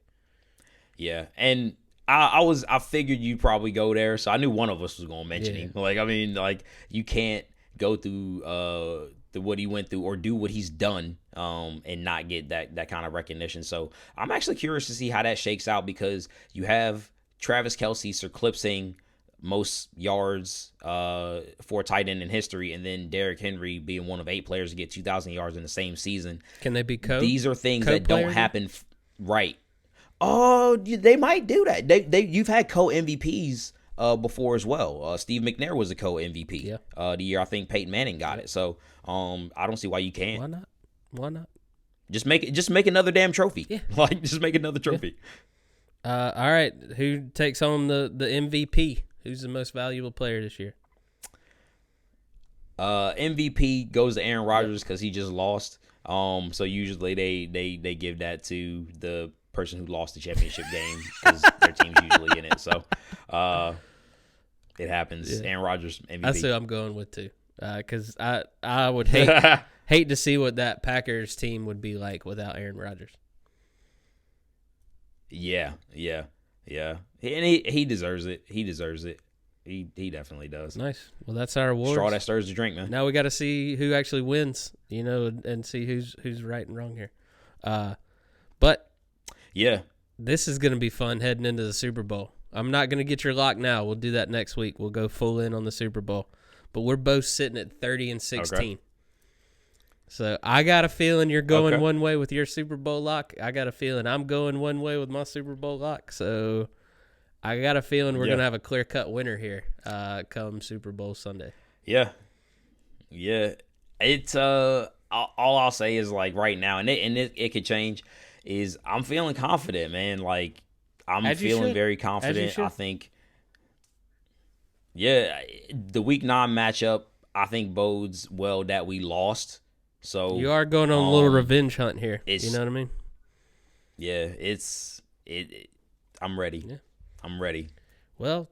Yeah, and I figured you'd probably go there, so I knew one of us was gonna mention him. Like, I mean, like you can't go through what he went through or do what he's done and not get that kind of recognition. So I'm actually curious to see how that shakes out, because you have Travis Kelce eclipsing most yards for a tight end in history, and then Derrick Henry being one of 8 players to get 2,000 yards in the same season. Can they be These are things that don't happen right. Oh, they might do that. You've had co-MVPs before as well. Steve McNair was a co-MVP the year I think Peyton Manning got it. So I don't see why you can't. Why not? Just make another damn trophy. Yeah. Like, just make another trophy. Yeah. All right, who takes home the MVP? Who's the most valuable player this year? MVP goes to Aaron Rodgers because he just lost. So usually they give that to the person who lost the championship game because their team's usually in it. So it happens. Yeah. Aaron Rodgers MVP. That's who I'm going with too. Because I would hate to see what that Packers team would be like without Aaron Rodgers. Yeah. And he deserves it. He definitely does. Nice. Well, that's our awards. Straw that stirs the drink, man. Now we got to see who actually wins, and see who's right and wrong here. But yeah, this is going to be fun heading into the Super Bowl. I'm not going to get your lock now. We'll do that next week. We'll go full in on the Super Bowl. But we're both sitting at 30-16. Okay. So I got a feeling you're going one way with your Super Bowl lock. I got a feeling I'm going one way with my Super Bowl lock. So I got a feeling we're going to have a clear-cut winner here come Super Bowl Sunday. Yeah. It's all I'll say is, like, right now, and it could change, is I'm feeling confident, man. Like, I'm feeling very confident. I think, the Week 9 matchup, I think, bodes well that we lost. So you are going on a little revenge hunt here. You know what I mean? Yeah, I'm ready. Yeah. I'm ready. Well,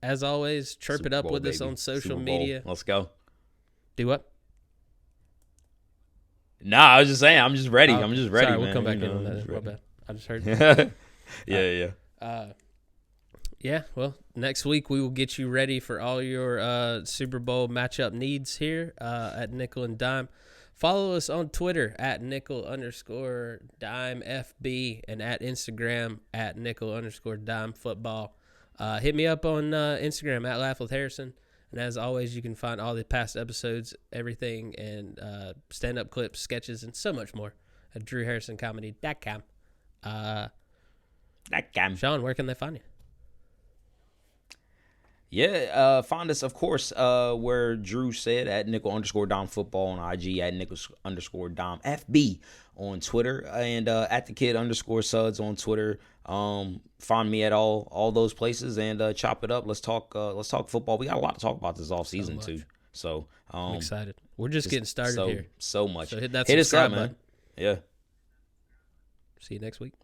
as always, chirp Super it up Bowl, with baby. Us on social media. Let's go. Do what? Nah, I was just saying, I'm just ready. I'm just ready, sorry, man. We'll come back in on that. My bad. I just heard. Yeah, well, next week we will get you ready for all your Super Bowl matchup needs here at Nickel and Dime. Follow us on Twitter at nickel_dimefb and at Instagram at nickel_dimefootball. Hit me up on Instagram at Laugh with Harrison. And as always, you can find all the past episodes, everything, and stand-up clips, sketches, and so much more at drewharrisoncomedy.com. Sean, where can they find you? Yeah, find us, of course, where Drew said, at nickel_dime football on IG, at nickel_dime FB on Twitter, and at the kid_suds on Twitter. Find me at all those places and chop it up. Let's talk football. We got a lot to talk about this off season too. So I'm excited. We're just getting started here. So much. So hit that subscribe button, man. Yeah. See you next week.